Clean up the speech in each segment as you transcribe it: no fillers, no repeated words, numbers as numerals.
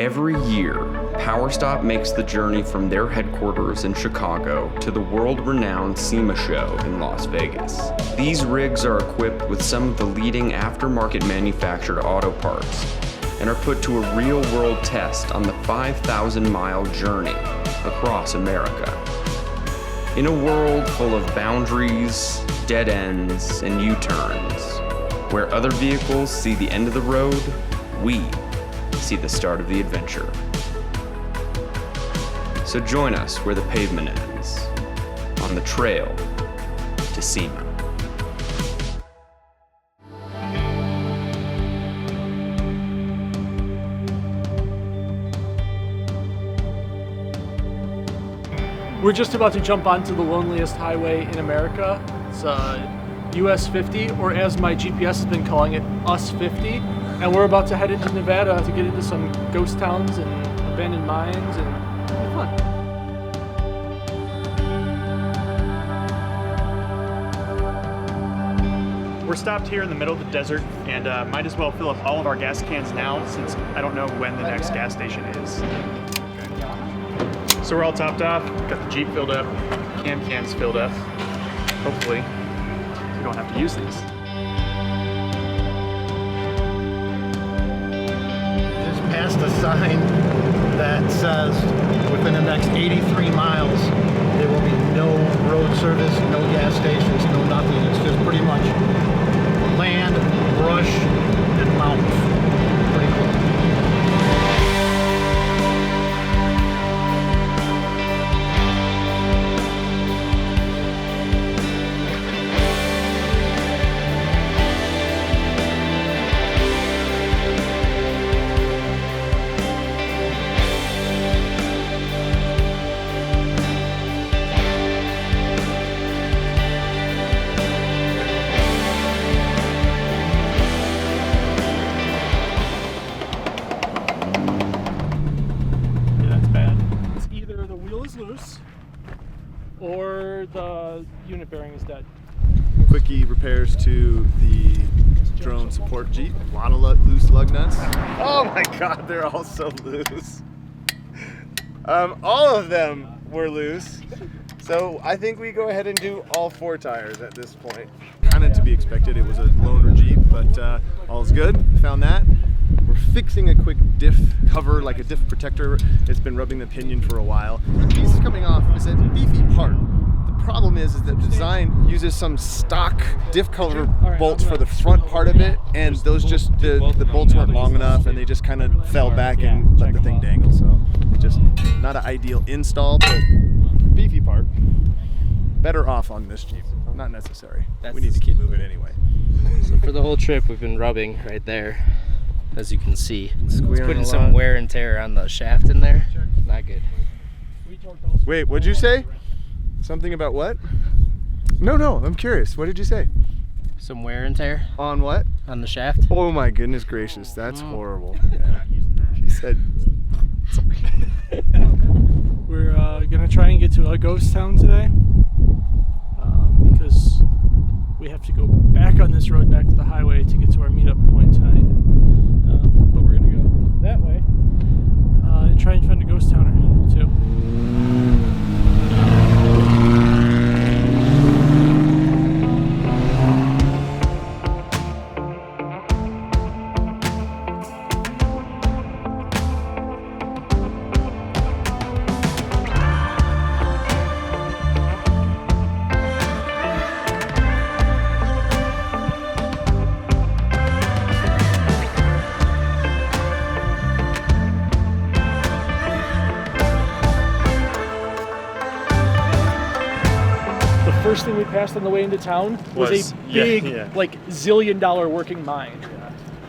Every year, PowerStop makes the journey from their headquarters in Chicago to the world-renowned SEMA show in Las Vegas. These rigs are equipped with some of the leading aftermarket manufactured auto parts and are put to a real-world test on the 5,000-mile journey across America. In a world full of boundaries, dead ends, and U-turns, where other vehicles see the end of the road, we see the start of the adventure. So join us where the pavement ends, on the trail to SEMA. We're just about to jump onto the loneliest highway in America. It's US 50, or as my GPS has been calling it, US 50. And we're about to head into Nevada to get into some ghost towns and abandoned mines and have fun. We're stopped here in the middle of the desert and might as well fill up all of our gas cans now since I don't know when the next gas station is. So we're all topped off, got the Jeep filled up, cam cans filled up. Hopefully, we don't have to use these. Just passed a sign that says within the next 83 miles, there will be no road service, no gas stations, no nothing. It's just pretty much land, brush, and mountains. Pretty cool. Or the unit bearing is dead. Quickie repairs to the drone support Jeep. A lot of loose lug nuts. Oh my god, they're all so loose. All of them were loose. So I think we go ahead and do all 4 tires at this point. Kind of to be expected, it was a loaner Jeep, but all's good. Found that. We're fixing a quick diff cover, like a diff protector. It's been rubbing the pinion for a while. The piece coming off is a beefy part. The problem is that the design uses some stock diff cover bolts for the front part of it, and those just, the bolts weren't long enough, and they just kind of fell back and let the thing dangle. So just not an ideal install, but beefy part. Better off on this Jeep. Not necessary. We need to keep moving anyway. So for the whole trip, we've been rubbing right there. As you can see, it's putting some wear and tear on the shaft in there. Not good. Wait, what'd you say? Something about what? No, I'm curious. What did you say? Some wear and tear. On what? On the shaft. Oh my goodness gracious, that's horrible. Yeah. She said. We're gonna try and get to a ghost town today because we have to go back on this road back to the highway to get to our meetup point tonight. But we're gonna go that way and try and find a ghost town or two. First thing we passed on the way into town was a big, like, zillion-dollar working mine,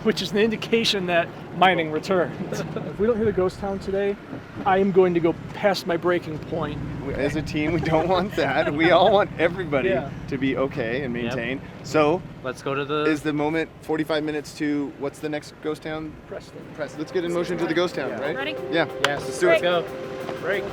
which is an indication that mining returns. If we don't hit a ghost town today, I am going to go past my breaking point. As a team, we don't want that. We all want everybody to be okay and maintain. So let's go to the. Is the moment 45 minutes to what's the next ghost town? Preston. Let's get in motion to the ghost town, right? Ready? Yeah. Yes. Let's do it. Go. Break.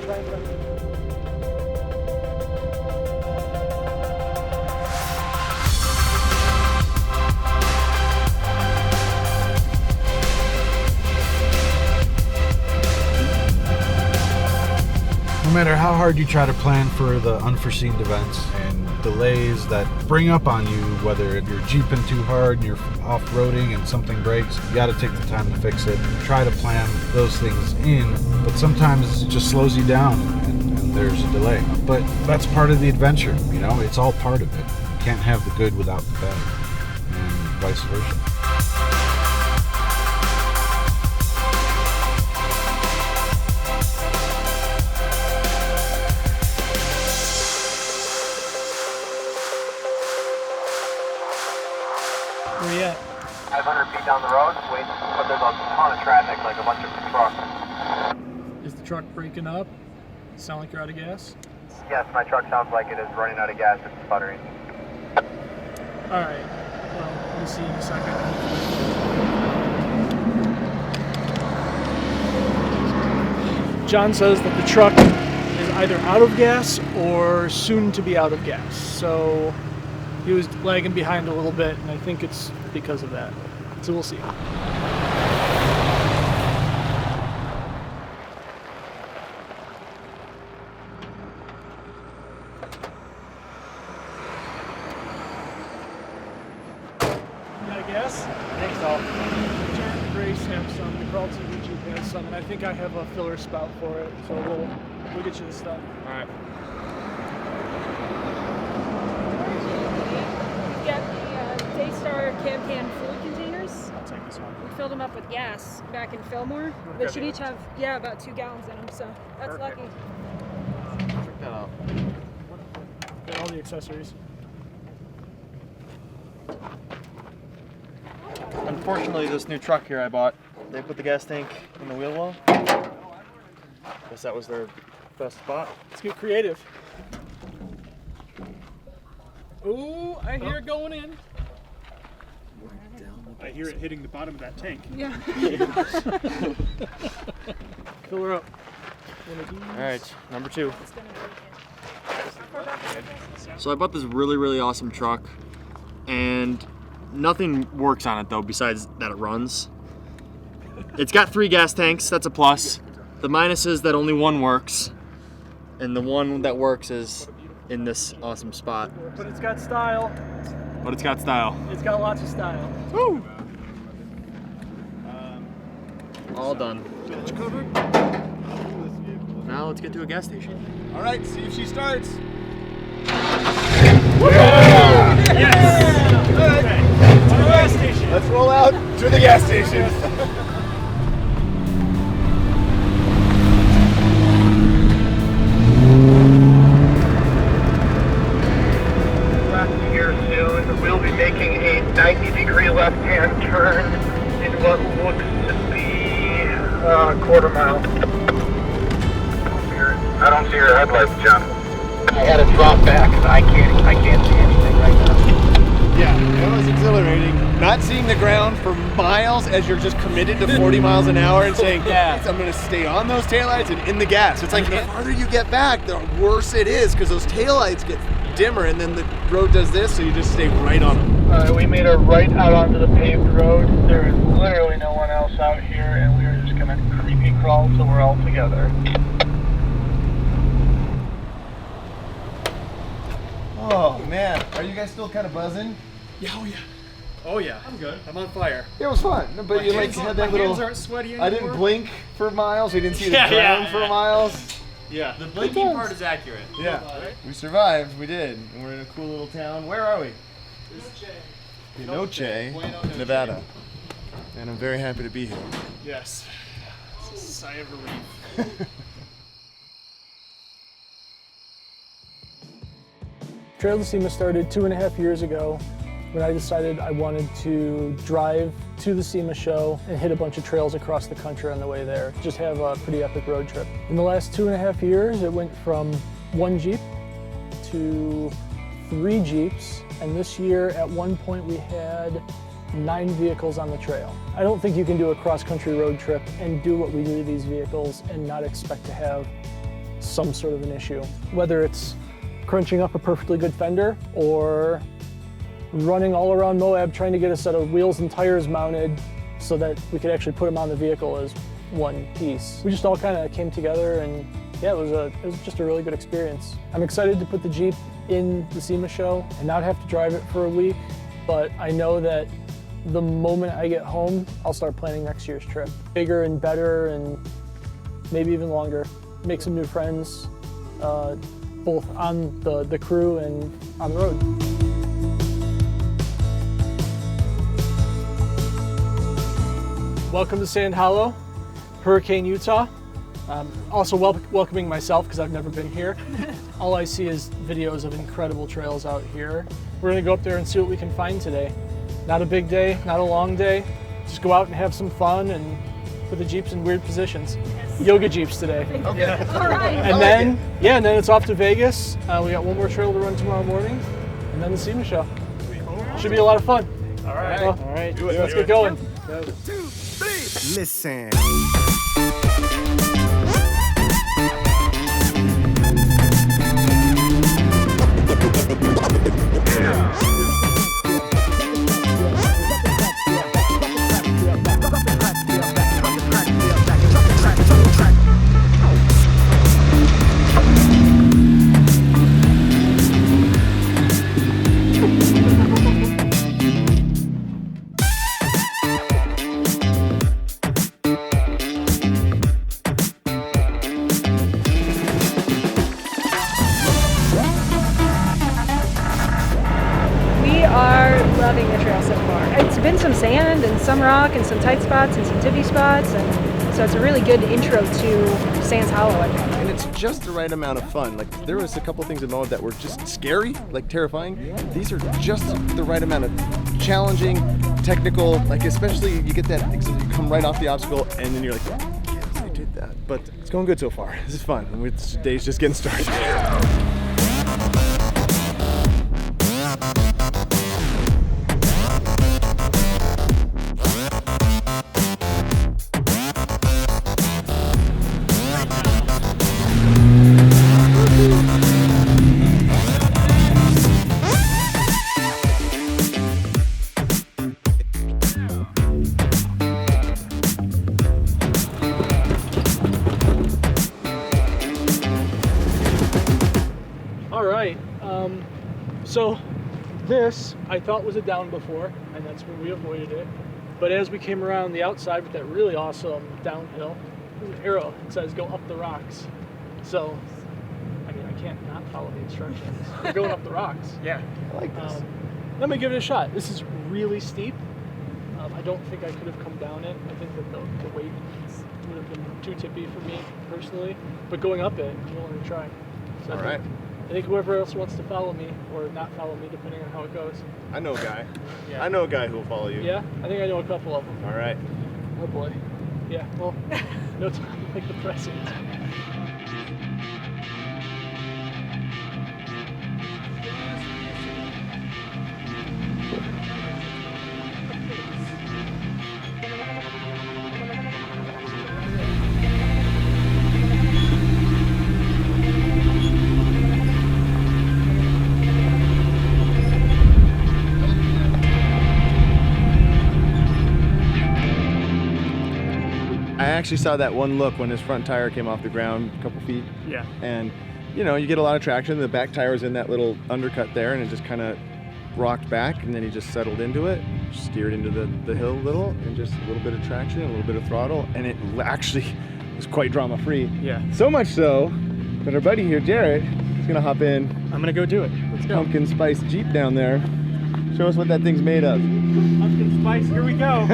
matter how hard you try to plan for the unforeseen events and delays that bring up on you, whether you're jeeping too hard and you're off-roading and something breaks, you got to take the time to fix it. Try to plan those things in, but sometimes it just slows you down and there's a delay. But that's part of the adventure, you know, it's all part of it. You can't have the good without the bad, and vice versa. Where you at? 500 feet down the road, waiting, but there's a ton of traffic, like a bunch of trucks. Is the truck breaking up? Sound like you're out of gas? Yes, my truck sounds like it is running out of gas. It's sputtering. Alright. Well, we'll see in a second. John says that the truck is either out of gas or soon to be out of gas. So he was lagging behind a little bit, and I think it's because of that. So we'll see. I think so. John and Grace have some, the Crawl TV Jeep has some, and I think I have a filler spout for it, so we'll get you the stuff. Alright. We've got the Daystar Cam Can fluid containers. I'll take this one. We filled them up with gas back in Fillmore. They should each have, about 2 gallons in them, so that's Perfect. lucky. Check that out. Got all the accessories. Unfortunately, this new truck here I bought, they put the gas tank in the wheel well. Guess that was their best spot. Let's get creative. Ooh, I hear it going in. I hear it hitting the bottom of that tank. Yeah. Fill her up. Alright, number 2. It's gonna break it. So I bought this really, really awesome truck, and nothing works on it though besides that it runs. It's got 3 gas tanks, that's a plus. The minus is that only one works, and the one that works is in this awesome spot. But it's got style. But it's got style. It's got lots of style. Woo! All done. Covered. Now let's get to a gas station. All right, see if she starts. Yes! All right. To the gas station. Let's roll out to the gas station. Left here soon. We'll be making a 90-degree left-hand turn in what looks to be a quarter mile. I don't see your headlights, John. I had to drop back because I can't see anything right now. Yeah, it was exhilarating. Not seeing the ground for miles as you're just committed to 40 miles an hour and saying, yes, I'm going to stay on those taillights and in the gas. It's like the farther you get back, the worse it is because those taillights get dimmer and then the road does this, so you just stay right on them. We made a right out onto the paved road. There is literally no one else out here, and we are just going to creepy crawl till we're all together. Oh man, are you guys still kind of buzzing? Yeah, oh yeah. Oh yeah. I'm good. I'm on fire. It was fun, but you like had that little. My hands aren't sweaty anymore. I didn't blink for miles. We didn't see the Yeah, ground yeah, for yeah. miles. Yeah. The blinking part is accurate. Yeah, we survived. We did, and we're in a cool little town. Where are we? Noche, Nevada. And I'm very happy to be here. Yes. It's a sigh of relief. Trail to SEMA started 2.5 years ago when I decided I wanted to drive to the SEMA show and hit a bunch of trails across the country on the way there. Just have a pretty epic road trip. In the last 2.5 years, it went from 1 Jeep to 3 Jeeps, and this year at one point we had 9 vehicles on the trail. I don't think you can do a cross-country road trip and do what we do to these vehicles and not expect to have some sort of an issue. Whether it's crunching up a perfectly good fender or running all around Moab trying to get a set of wheels and tires mounted so that we could actually put them on the vehicle as one piece. We just all kind of came together and yeah, it was just a really good experience. I'm excited to put the Jeep in the SEMA show and not have to drive it for a week, but I know that the moment I get home, I'll start planning next year's trip. Bigger and better and maybe even longer. Make some new friends, both on the crew and on the road. Welcome to Sand Hollow, Hurricane, Utah. Also welcoming myself because I've never been here. All I see is videos of incredible trails out here. We're gonna go up there and see what we can find today. Not a big day, not a long day. Just go out and have some fun and put the Jeeps in weird positions. Yoga Jeeps today. Okay. All right. And then, yeah, and then it's off to Vegas. We got one more trail to run tomorrow morning, and then the SEMA show. Should be a lot of fun. All right. Well, All right. Let's get going. Listen. Loving the trail so far. It's been some sand and some rock and some tight spots and some tippy spots, and so it's a really good intro to Sands Hollow, I think. And it's just the right amount of fun. Like, there was a couple things in Moab that were just scary, like terrifying. These are just the right amount of challenging, technical, like especially you get that, you come right off the obstacle and then you're like, yes, I did that. But it's going good so far. This is fun. And this day's just getting started. So this I thought was a down before, and that's where we avoided it. But as we came around the outside with that really awesome downhill, there's an arrow that says go up the rocks. So, I mean, I can't not follow the instructions. We're going up the rocks. Yeah, I like this. Let me give it a shot. This is really steep. I don't think I could have come down it. I think that the weight would have been too tippy for me personally. But going up it, I'm willing to try. So All right. I think whoever else wants to follow me or not follow me, depending on how it goes. I know a guy. Yeah. I know a guy who will follow you. Yeah, I think I know a couple of them. All right. Oh boy. Yeah, well, no time to make the present. I actually saw that one look when his front tire came off the ground a couple feet. Yeah. And, you know, you get a lot of traction. The back tire was in that little undercut there, and it just kind of rocked back, and then he just settled into it, steered into the hill a little, and just a little bit of traction, a little bit of throttle, and it actually was quite drama-free. Yeah. So much so that our buddy here, Jarrett, is gonna hop in. I'm gonna go do it. Let's go. Pumpkin spice Jeep down there. Show us what that thing's made of. Pumpkin spice, here we go.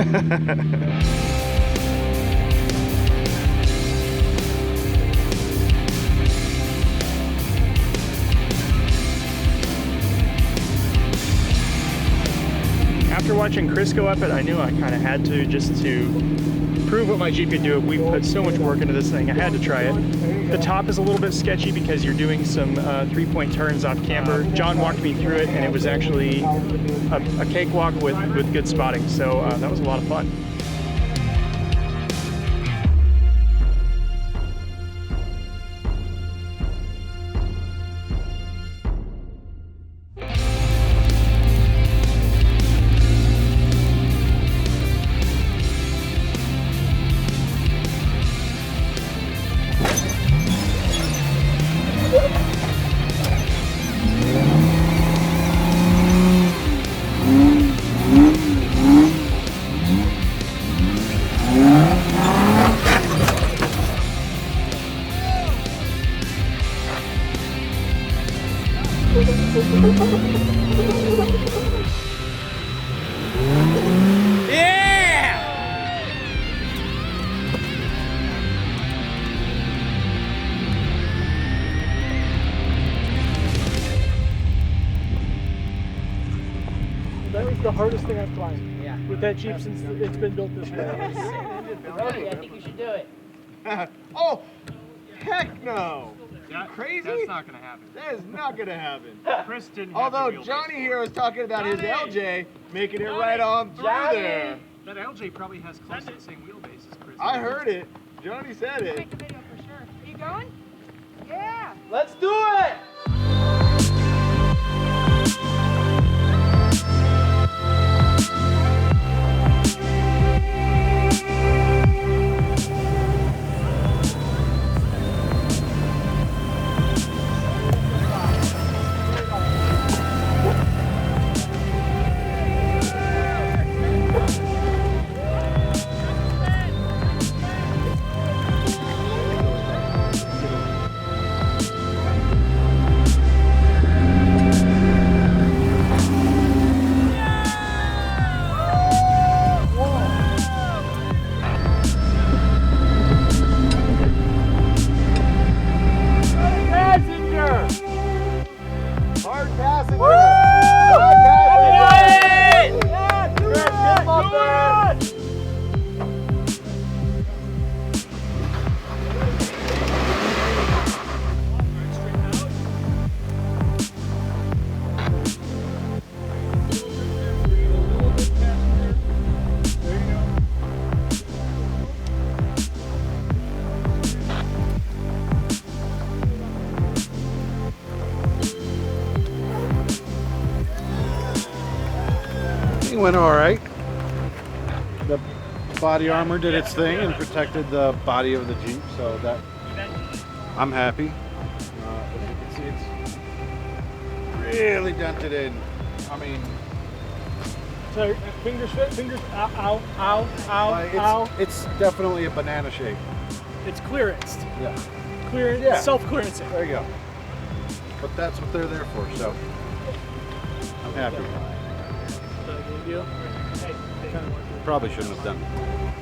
After watching Chris go up it, I knew I kind of had to, just to prove what my Jeep could do. We put so much work into this thing, I had to try it. The top is a little bit sketchy because you're doing some 3-point turns off camber. John walked me through it, and it was actually a cakewalk with good spotting, so that was a lot of fun. the hardest thing I've climbed. Yeah. With that Jeep since it's been built this way. I think you should do it. Oh, heck no! You crazy? That's not gonna happen. That is not gonna happen. Chris didn't. Although Johnny here was talking about his LJ making it right on through there. That LJ probably has close to the same wheelbase as Chris. I heard it. Johnny said it. Make the video for sure. Are you going? Yeah. Let's do it! It went all right. The body armor did its thing and protected the body of the Jeep, so that I'm happy. As you can see, it's really dented in. I mean, So fingers fit, fingers ow, ow, ow, ow. it's definitely a banana shape. It's clearanced. Yeah. Clearance, Yeah. self-clearancing. There you go. But that's what they're there for, so I'm happy. Deal. Probably shouldn't have done it.